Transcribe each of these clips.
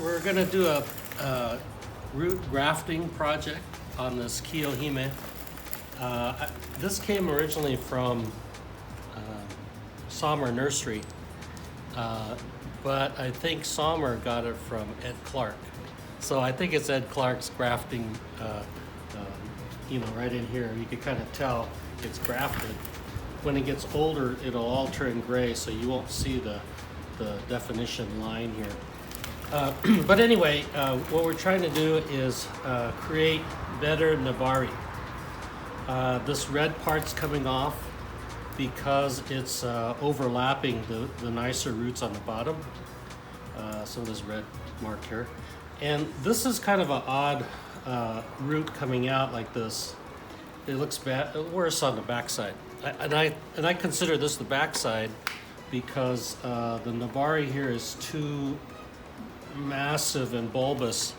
we're gonna do a root grafting project on this Kiyohime. This came originally from Sommer Nursery, but I think Sommer got it from Ed Clark. So I think it's Ed Clark's grafting, right in here. You can kind of tell it's grafted. When it gets older, it'll all turn gray, so you won't see the definition line here. But anyway, what we're trying to do is create better nabari. This red part's coming off because it's overlapping the nicer roots on the bottom. Some of this red mark here. And this is kind of an odd root coming out like this. It looks bad, worse on the backside. And I consider this the backside because the nabari here is too massive and bulbous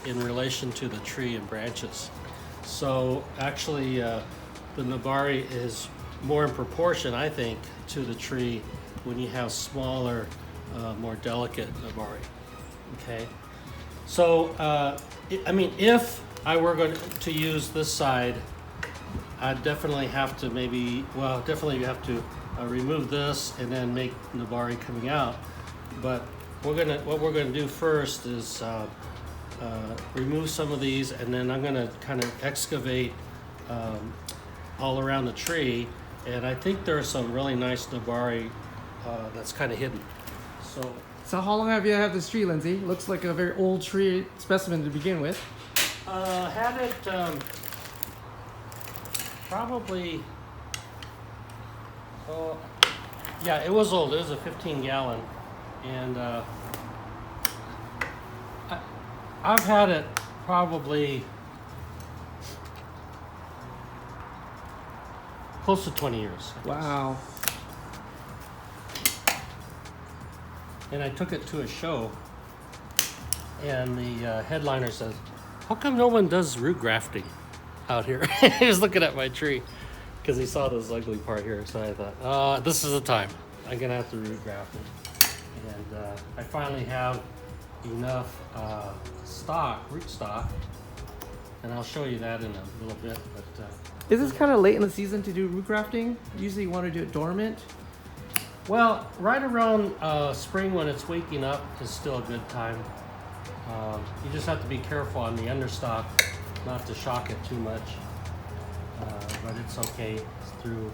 in relation to the tree and branches. So actually the nabari is more in proportion, I think, to the tree when you have smaller, more delicate nabari. Okay, so if I were going to use this side, I'd definitely have to definitely have to remove this and then make nabari coming out. But what we're gonna do first is remove some of these, and then I'm gonna kind of excavate all around the tree. And I think there's some really nice nabari that's kind of hidden. So how long have you had this tree, Lindsay? Looks like a very old tree specimen to begin with. Had it probably, it was old. It was a 15-gallon, and I've had it probably close to 20 years. Wow. And I took it to a show, and the headliner says, "How come no one does root grafting out here?" He was looking at my tree because he saw this ugly part here. So I thought, this is the time. I'm gonna have to root graft it. And I finally have enough root stock, and I'll show you that in a little bit. But is this kind of late in the season to do root grafting? Usually you want to do it dormant. well, right around spring when it's waking up is still a good time. You just have to be careful on the understock, not to shock it too much. But it's okay through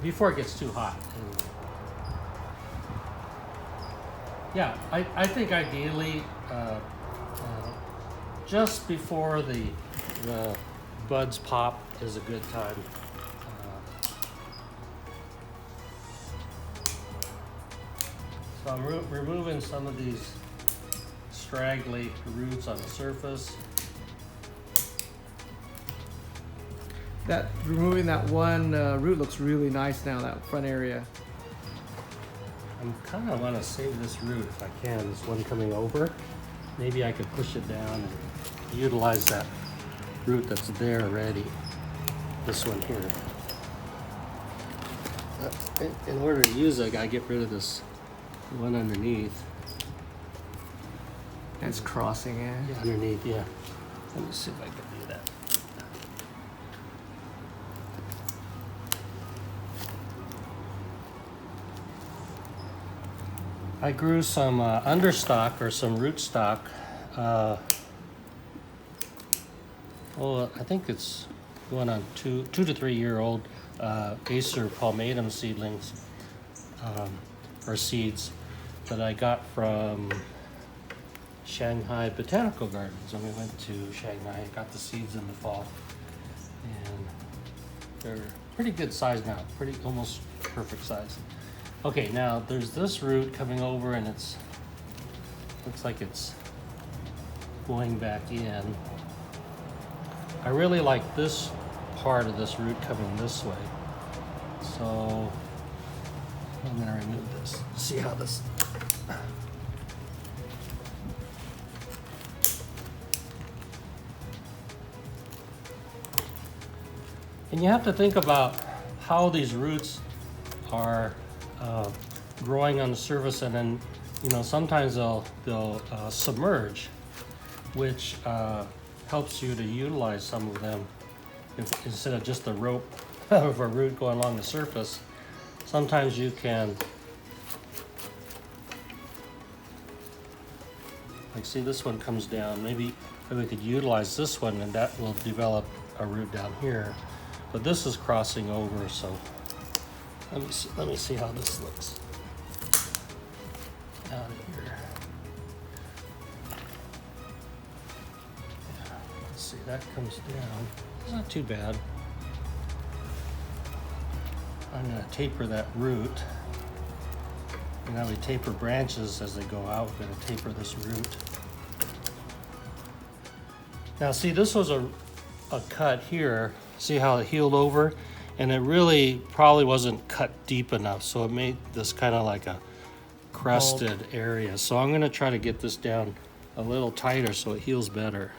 before it gets too hot. And, yeah, I think ideally just before the buds pop is a good time. So I'm removing some of these straggly roots on the surface. Removing that one root looks really nice now, that front area. I kind of want to save this root if I can, this one coming over. Maybe I could push it down and utilize that root that's there already. This one here. In order to use it, I gotta get rid of this one underneath. It's crossing it. Yeah, underneath, yeah. Let me see if I can do that. I grew some understock or some rootstock. I think it's going on 2 to 3 year old Acer palmatum seedlings or seeds that I got from Shanghai Botanical Gardens. When we went to Shanghai, I got the seeds in the fall, and they're pretty good size now, almost perfect size. Okay, now there's this root coming over, and looks like it's going back in. I really like this part of this root coming this way, so I'm gonna remove this. See how this. And you have to think about how these roots are growing on the surface and then sometimes they'll submerge, which helps you to utilize some of them instead of just a rope of a root going along the surface. Sometimes you can, like, see, this one comes down. Maybe we could utilize this one, and that will develop a root down here. But this is crossing over, so let me see how this looks out of here. Yeah, let's see, that comes down. It's not too bad. I'm going to taper that root. And now we taper branches as they go out. We're going to taper this root. Now see, this was a cut here. See how it healed over? And it really probably wasn't cut deep enough, so it made this kind of like a crusted area. So I'm going to try to get this down a little tighter so it heals better.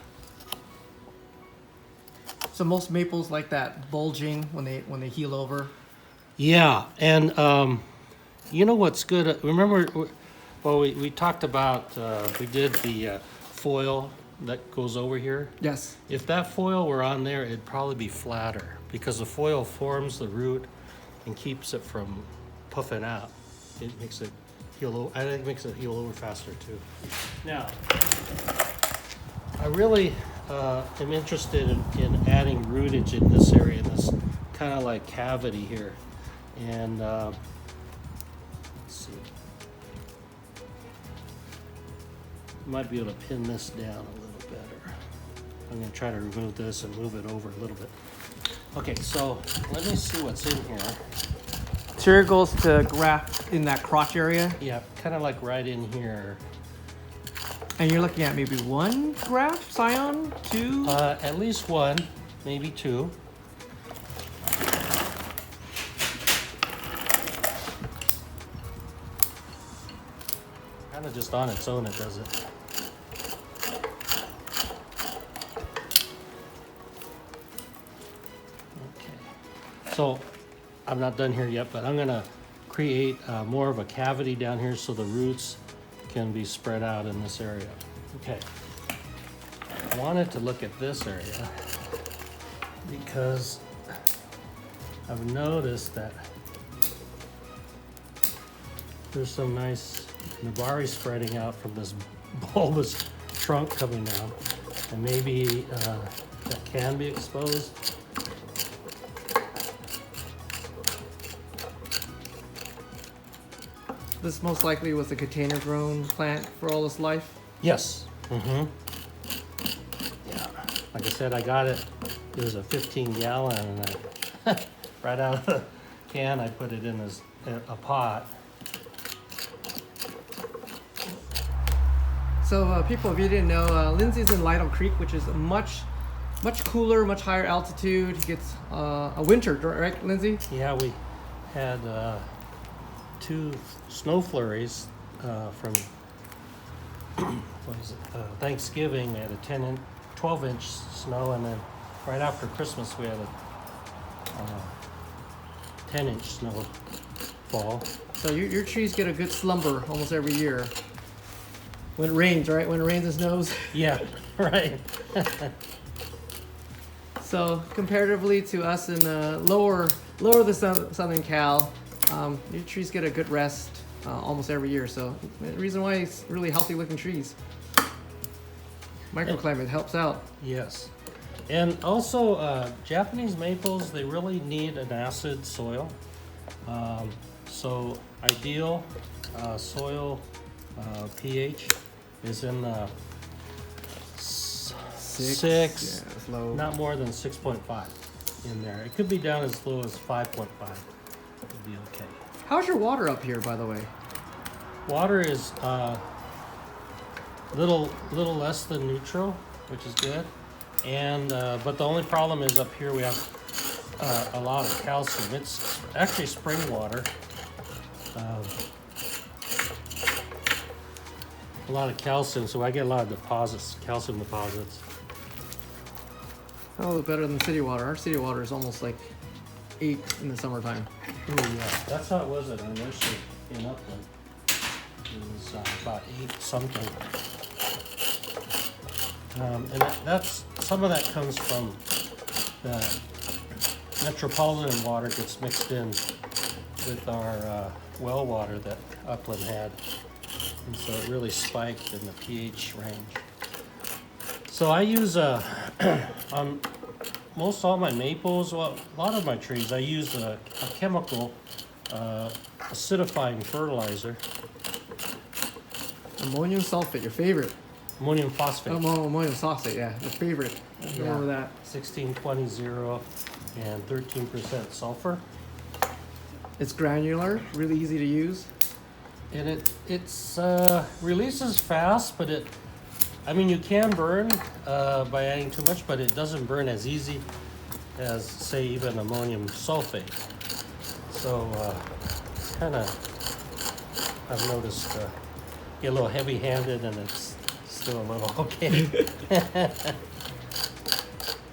So most maples like that bulging when they heal over. Yeah, and you know what's good? Remember, well, we talked about, we did the foil that goes over here. Yes. If that foil were on there, it'd probably be flatter because the foil forms the root and keeps it from puffing out. It makes it heal over. I think it makes it heal over faster too. Now, I really am interested in adding rootage in this area, this kind of like cavity here. And let's see, might be able to pin this down a little better. I'm going to try to remove this and move it over a little bit. Okay, so let me see what's in here. So your goal is to graft in that crotch area? Yeah, kind of like right in here. And you're looking at maybe one graft, scion, two? At least one, maybe two. Kind of just on its own, it does it. Okay, so I'm not done here yet, but I'm gonna create more of a cavity down here so the roots can be spread out in this area. Okay, I wanted to look at this area because I've noticed that there's some nice nabari spreading out from this bulbous trunk coming down, and maybe that can be exposed. This most likely was a container grown plant for all its life? Yes. Mm-hmm. Yeah. Like I said, I got it. It was a 15-gallon, and I, right out of the can, I put it in a pot. So people, if you didn't know, Lindsay's in Lytle Creek, which is a much cooler, much higher altitude. It gets a winter, right, Lindsay? Yeah, we had 2 snow flurries from what is it? Thanksgiving. We had a 12-inch snow, and then right after Christmas we had a 10-inch snowfall. So your trees get a good slumber almost every year. When it rains, right? When it rains and snows. Yeah, right. So comparatively to us in lower the Southern Cal, your trees get a good rest almost every year. So the reason why it's really healthy looking trees. Microclimate helps out. Yes. And also Japanese maples, they really need an acid soil. So ideal soil pH is in the 6, Yeah, it's low. not more than 6.5 in there. It could be down as low as 5.5. Would be okay. How's your water up here, by the way? Water is little less than neutral, which is good. And but the only problem is up here we have a lot of calcium. It's actually spring water. A lot of calcium, so I get a lot of deposits, calcium deposits. A little better than city water. Our city water is almost like 8 in the summertime. Ooh, yeah, that's how it was at our nursery in Upland. is about 8 something. And that's some of that comes from the metropolitan water gets mixed in with our well water that Upland had, and so it really spiked in the pH range. So I use on most all my maples, well, a lot of my trees, I use a chemical acidifying fertilizer. Ammonium sulfate, your favorite. Ammonium phosphate. Ammonium sulfate, yeah, your favorite. I remember that. 1620 and 13% sulfur. It's granular, really easy to use. And it's releases fast, but I mean, you can burn by adding too much, but it doesn't burn as easy as, say, even ammonium sulfate. So, kind of, I've noticed, get a little heavy-handed, and it's still a little okay.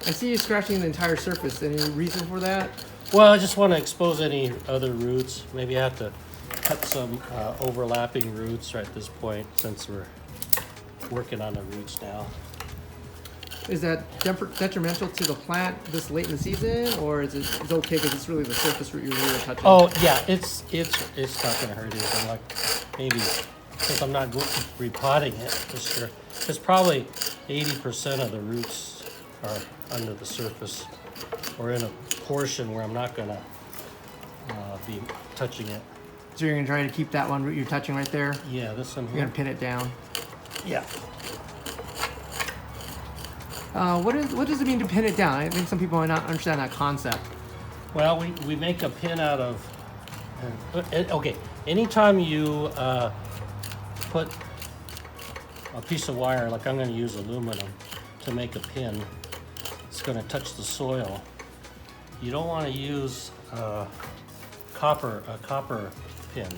I see you scratching the entire surface. Any reason for that? Well, I just want to expose any other roots. Maybe I have to cut some overlapping roots right at this point, since we're working on the roots now. Is that detrimental to the plant this late in the season, or is it's okay because it's really the surface root you're really touching? Oh yeah, it's not gonna hurt anything. Like maybe since I'm not repotting it this year, because probably 80% of the roots are under the surface or in a portion where I'm not gonna be touching it. So you're gonna try to keep that one root you're touching right there. Yeah, this one You're here. gonna pin it down. Yeah. What does it mean to pin it down? I think some people might not understand that concept. Well, we make a pin out of. Okay, anytime you put a piece of wire, like I'm going to use aluminum to make a pin, it's going to touch the soil. You don't want to use a copper pin,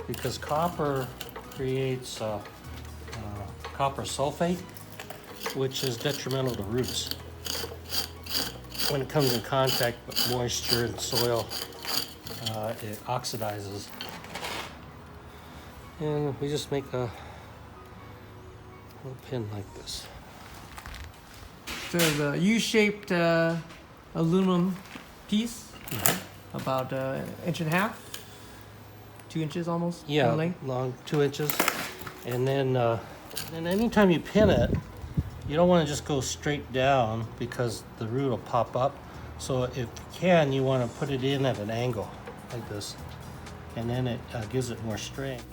because copper creates copper sulfate, which is detrimental to roots. When it comes in contact with moisture and soil, it oxidizes. And we just make a little pin like this. So the U-shaped aluminum piece, about an inch and a half, 2 inches almost. Yeah, in length. long 2 inches. And then anytime you pin it, you don't want to just go straight down because the root will pop up. So if you can, you want to put it in at an angle like this, and then it gives it more strength.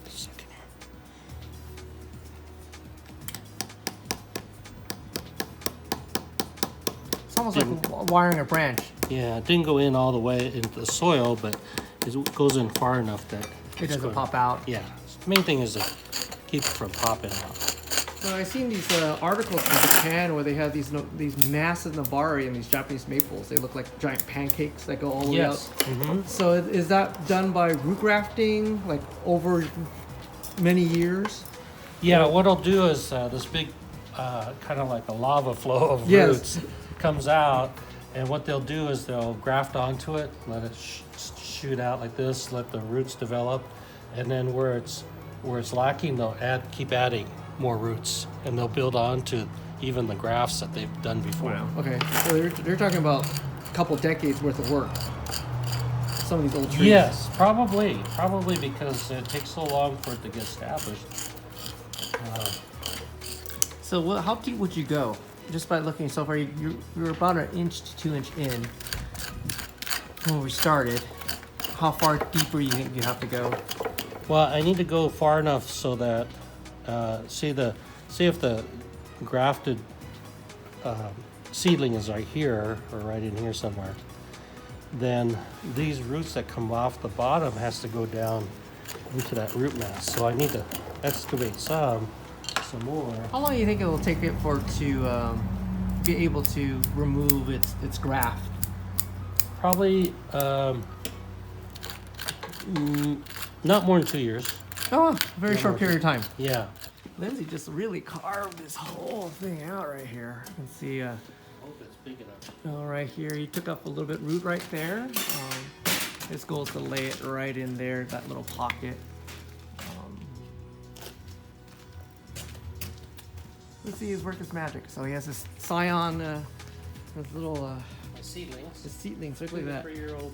It's almost like wiring a branch. Yeah, it didn't go in all the way into the soil, but it goes in far enough that It doesn't pop out. Yeah, the main thing is to keep it from popping out. So I've seen these articles from Japan where they have these massive nabari and these Japanese maples. They look like giant pancakes that go all the way up. Mm-hmm. So is that done by root grafting, like over many years? Yeah, what I'll do is this big, kind of like a lava flow of Yes. roots comes out, and what they'll do is they'll graft onto it, let it shoot out like this, let the roots develop, and then where it's lacking, they'll keep adding more roots, and they'll build on to even the grafts that they've done before. Wow. Okay, so they're talking about a couple decades worth of work. Some of these old trees. Yes, probably because it takes so long for it to get established. So how deep would you go? Just by looking so far, you're about 1 inch to 2 inch in when we started. How far deeper you think you have to go? Well, I need to go far enough so that see if the grafted seedling is right here or right in here somewhere, then these roots that come off the bottom has to go down into that root mass. So I need to excavate some more. How long do you think it will take it to be able to remove its graft? Probably not more than 2 years. Oh, a very short period of time. Yeah. Lindsay just really carved this whole thing out right here. You can see, I hope it's big enough. right here, you took up a little bit root right there. His goal is to lay it right in there, that little pocket. to see his work his magic. So he has this scion, this little My seedlings. this seedlings. Look like that. 3-year-old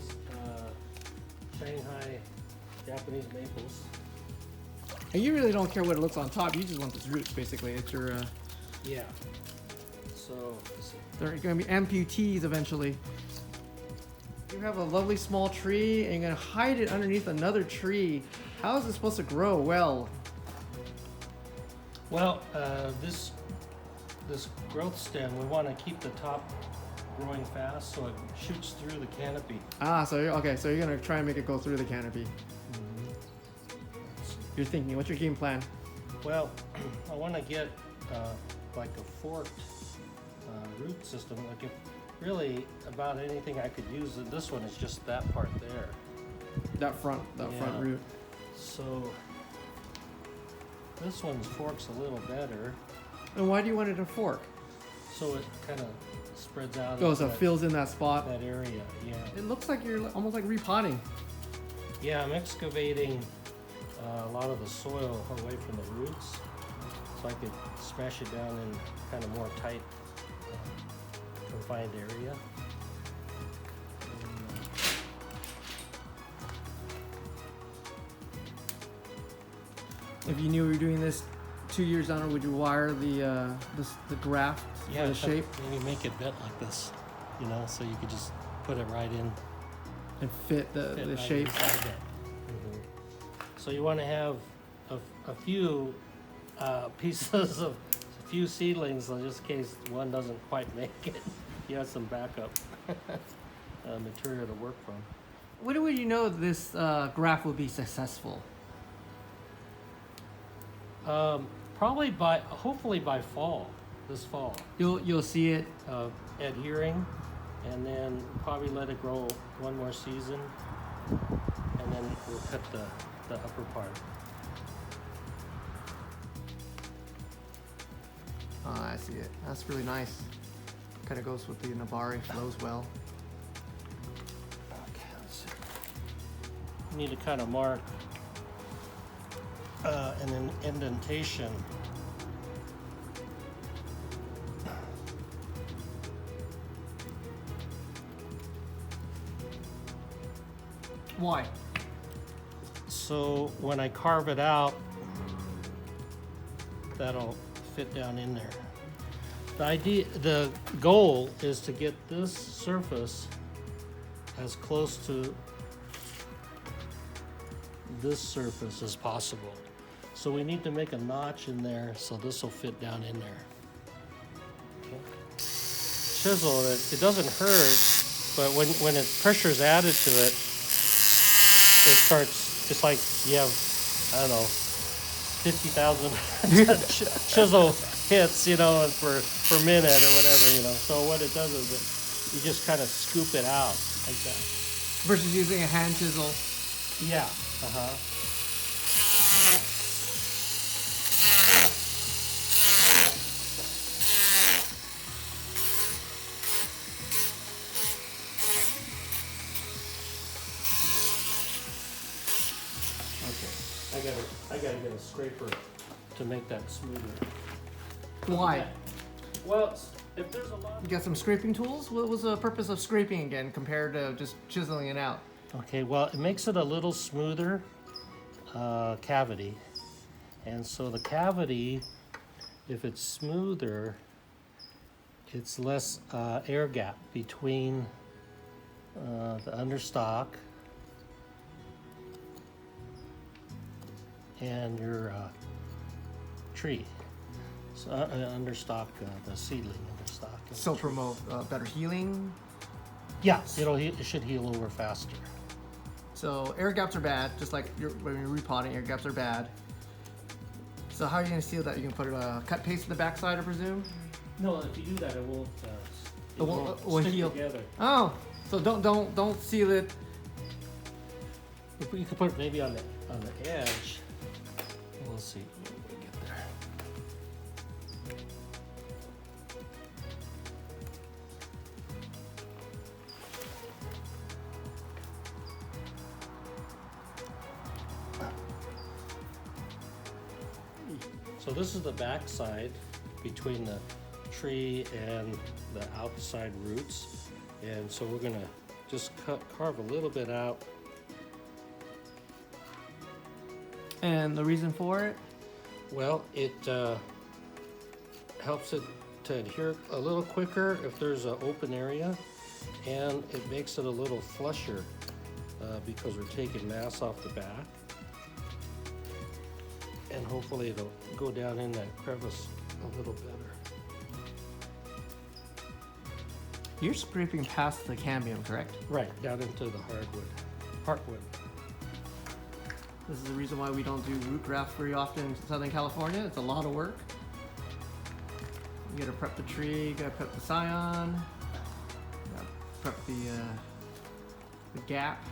Shanghai Japanese maples. And you really don't care what it looks on top. You just want this roots, basically. It's your. Yeah. So They're going to be amputees eventually. You have a lovely small tree, and you're going to hide it underneath another tree. How is it supposed to grow well? well, this growth stem, we want to keep the top growing fast so it shoots through the canopy. Ah, so you're going to try and make it go through the canopy. You're thinking, what's your game plan? Well, I want to get like a forked root system. Like if really about anything I could use in this one is just that part there. That front Yeah. root. So this one's forks a little better, And why do you want it to fork? so it kind of spreads out. Oh, into so it fills in that spot. that area. Yeah. It looks like you're almost like repotting. Yeah, I'm excavating a lot of the soil away from the roots, so I could smash it down in kind of more tight, confined area. If you knew you were doing this 2 years down, would you wire the graft for the shape Maybe make it bent like this, you know, so you could just put it right in. and fit the Right shape? inside it. So you want to have a few pieces of a few seedlings, so just in case one doesn't quite make it, you have some backup material to work from. When would you know this graft will be successful? Probably hopefully by fall, this fall, You'll see it. adhering, and then probably let it grow one more season, and then we'll cut the upper part. Oh, I see it. That's really nice. Kind of goes with the Nabari, flows well. Okay, let's see. You need to kind of mark an indentation. Why? So when I carve it out, that'll fit down in there. The goal is to get this surface as close to this surface as possible. So we need to make a notch in there so this will fit down in there. Okay. Chisel it. It doesn't hurt, but when pressure is added to it, it starts just like you have, I don't know, 50,000 chisel hits, you know, for minute or whatever, you know. So what it does is you just kind of scoop it out like that. Versus using a hand chisel. Yeah. Uh-huh. Okay. I gotta get a scraper to make that smoother. Why? Well, if there's a lot. You got some scraping tools? What was the purpose of scraping again compared to just chiseling it out? Okay, well, it makes it a little smoother cavity. And so the cavity, if it's smoother, it's less air gap between the understock and your tree. So understock, the seedling understock. So promote better healing. Yeah, it should heal over faster. So air gaps are bad, just like when you're repotting, air gaps are bad. So how are you going to seal that? You can put a cut paste to the backside, I presume? No, if you do that, it won't. It won't stick heal together. Oh, so don't seal it. If you could put it maybe on the edge. We'll see when we get there. So this is the back side between the tree and the outside roots. And so we're gonna just carve a little bit out. And the reason for it? Well, it helps it to adhere a little quicker if there's an open area, and it makes it a little flusher because we're taking mass off the back. And hopefully it'll go down in that crevice a little better. You're scraping past the cambium, correct? Right, down into the heartwood. This is the reason why we don't do root graft very often in Southern California. It's a lot of work. You gotta prep the tree, you gotta prep the scion, you gotta prep the gap.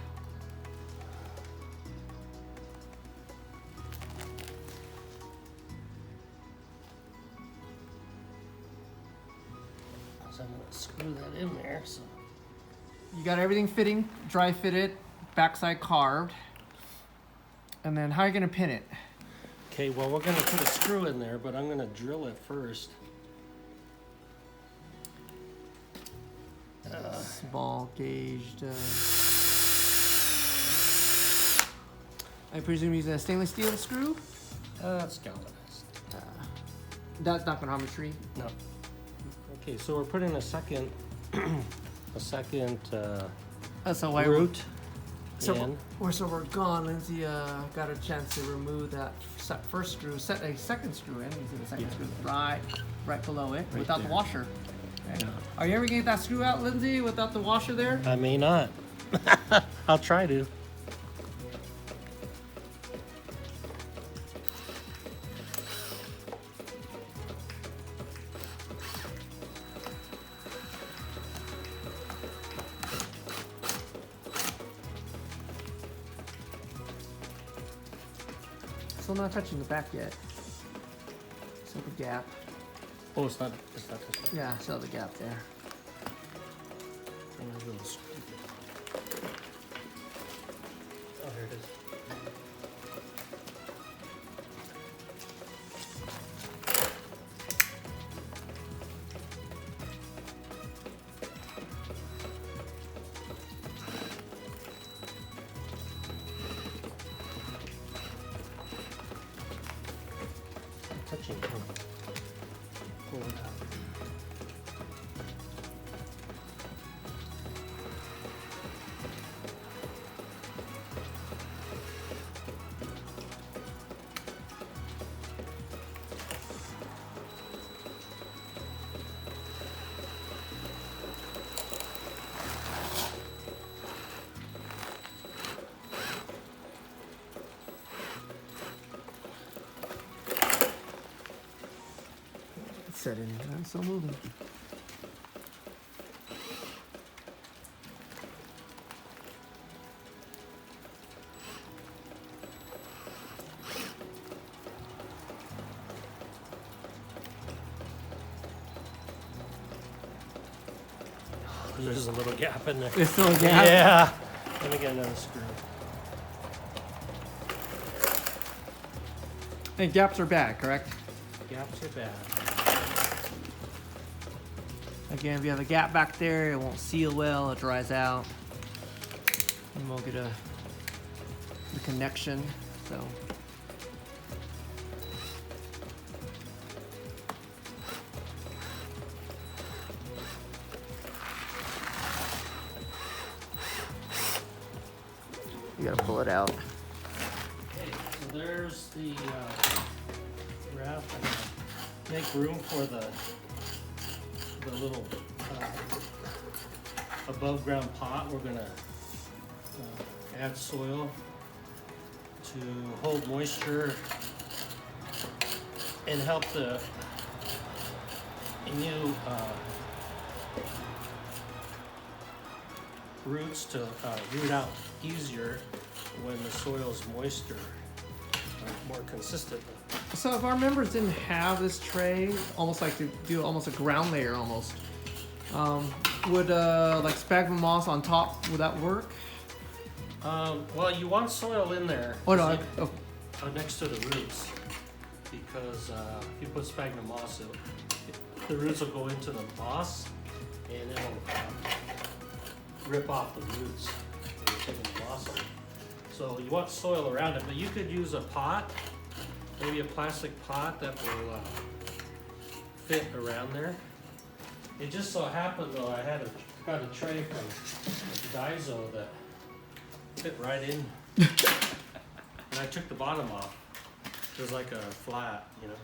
So I'm gonna screw that in there. So You got everything fitting, dry fitted, backside carved. And then how are you gonna pin it? okay, well we're gonna put a screw in there, but I'm gonna drill it first. Small gauged. I presume you're using a stainless steel screw? It's galvanized. That's not gonna harm the tree. No. Okay, so we're putting a second, So why root So in. we're gone. Lindsay got a chance to remove that first screw, set a second screw in. You see the second screw right below it, without the there. washer. Okay. Yeah. Are you ever gonna get that screw out, Lindsay, without the washer there? I may not. I'll try to. Still not touching the back yet. So the gap. Oh, it's not this. Yeah, still the gap there. Oh, here it is. Touching. Pull it out. Set in. I'm still moving. There's a little gap in there. There's still a gap? Yeah. Let me get another screw. And gaps are bad, correct? Gaps are bad. Again, if you have a gap back there, it won't seal well, it dries out. You won't get the connection, so. You gotta pull it out. Okay, so there's the raft. I'm gonna make room for the little above ground pot. We're gonna add soil to hold moisture and help the new roots to root out easier when the soil's moisture more consistently. So if our members didn't have this tray, almost like to do almost a ground layer almost, would like sphagnum moss on top, would that work? Well, you want soil in there. Oh no, next to the roots, because if you put sphagnum moss, the roots will go into the moss and it'll rip off the roots. You're taking the moss off. So you want soil around it, but you could use a pot, maybe a plastic pot that will fit around there. It just so happened though, I got a tray from Daiso that fit right in, and I took the bottom off. It was like a flat, you know.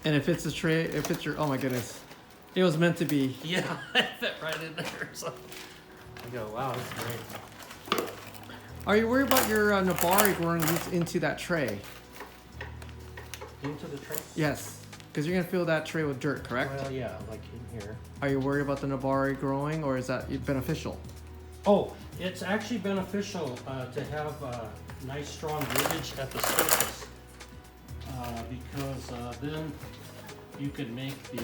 And if it's a tray, if it's your, oh my goodness, it was meant to be. Yeah, it fit right in there. So I go, wow, that's great. Are you worried about your nabari growing roots into that tray? Into the tray? Yes, because you're gonna fill that tray with dirt, correct? Well, yeah, like in here. Are you worried about the nabari growing, or is that beneficial? Oh, it's actually beneficial to have nice strong rootage at the surface because then you could make the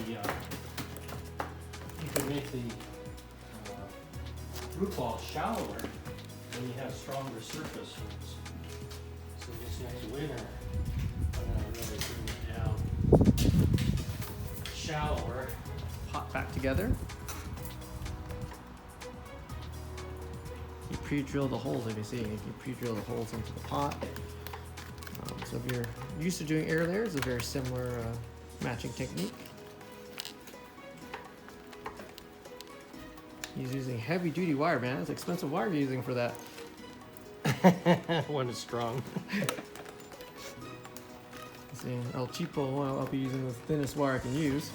root ball shallower when you have stronger surface roots. So this next winter, I'm gonna really bring it down shallower. Pot back together. You pre-drill the holes, if you see. You pre-drill the holes into the pot. So if you're used to doing air layers, it's a very similar matching technique. He's using heavy-duty wire, man. It's expensive wire you're using for that. When it's strong. See, El Cheapo, I'll be using the thinnest wire I can use.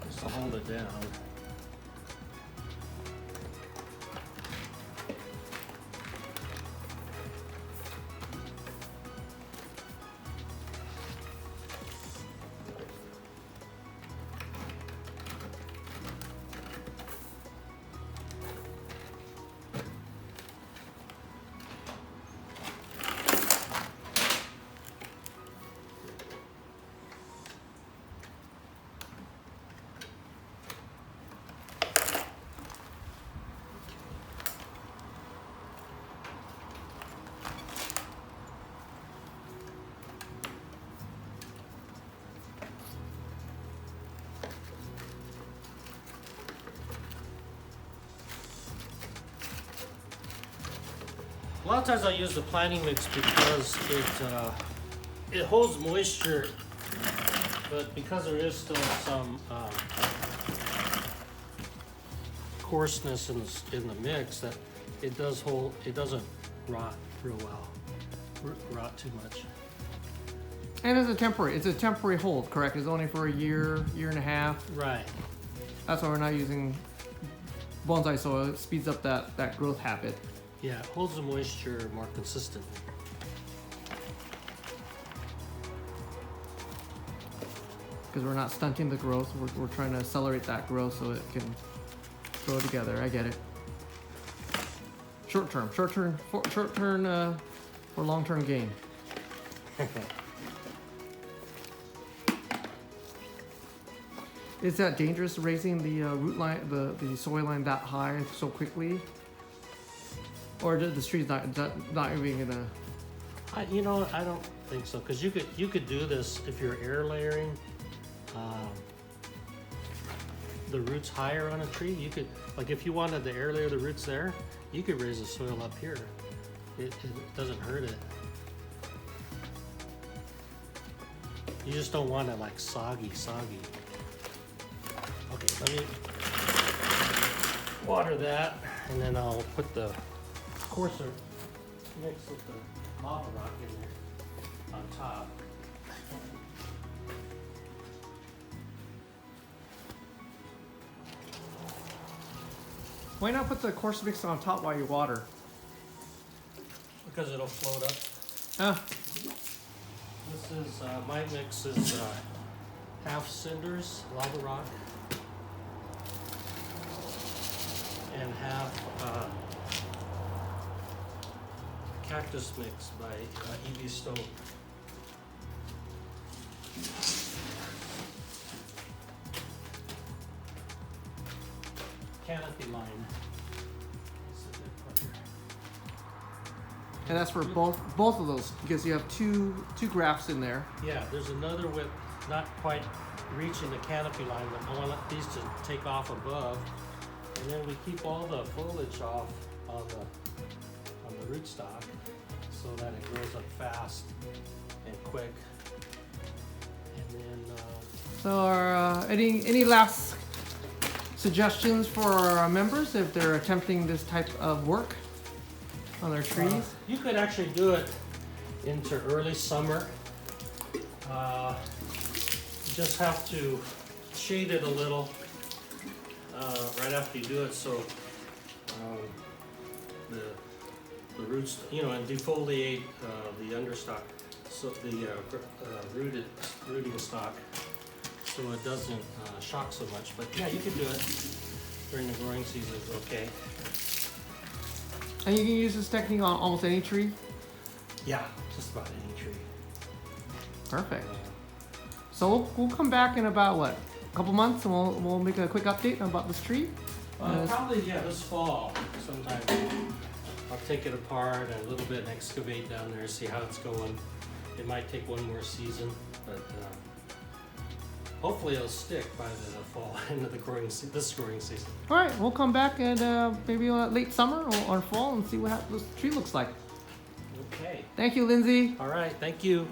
Just to hold it down. A lot of times I use the planting mix because it holds moisture, but because there is still some coarseness in the mix, that it doesn't rot real well, rot too much. And it's a temporary hold, correct? It's only for a year, year and a half. Right. That's why we're not using bonsai soil. It speeds up that growth habit. Yeah, it holds the moisture more consistently. Because we're not stunting the growth. We're trying to accelerate that growth so it can grow together. I get it. Short term for long term gain. Is that dangerous raising the root line, the soil line that high and so quickly? Or the tree's not even gonna? I don't think so, because you could do this if you're air layering the roots higher on a tree. You could, like, if you wanted to air layer the roots there, you could raise the soil up here. It doesn't hurt it. You just don't want it like soggy. Okay, let me water that, and then I'll put the coarser mix with the lava rock in there on top. Why not put the coarse mix on top while you water? Because it'll float up. Ah, This is, my mix is half cinders, lava rock, and half Cactus Mix by E.B. Stone. Canopy line. And that's for both of those because you have two grafts in there. Yeah, there's another with not quite reaching the canopy line, but I want these to take off above. And then we keep all the foliage off on the rootstock so that it grows up fast and quick. And then So, any last suggestions for our members if they're attempting this type of work on their trees? you could actually do it into early summer. You just have to shade it a little right after you do it, so the roots, and defoliate the understock, so the rooting stock, so it doesn't shock so much. But yeah, you can do it during the growing season. It's okay. And you can use this technique on almost any tree? Yeah, just about any tree. Perfect. So we'll come back in about, what, a couple months and we'll make a quick update about this tree? Probably, yeah, this fall sometime. I'll take it apart a little bit and excavate down there, see how it's going. It might take one more season, but hopefully it'll stick by the fall, end of this growing season. All right, we'll come back and maybe late summer or fall and see what this tree looks like. Okay. Thank you, Lindsay. All right, thank you.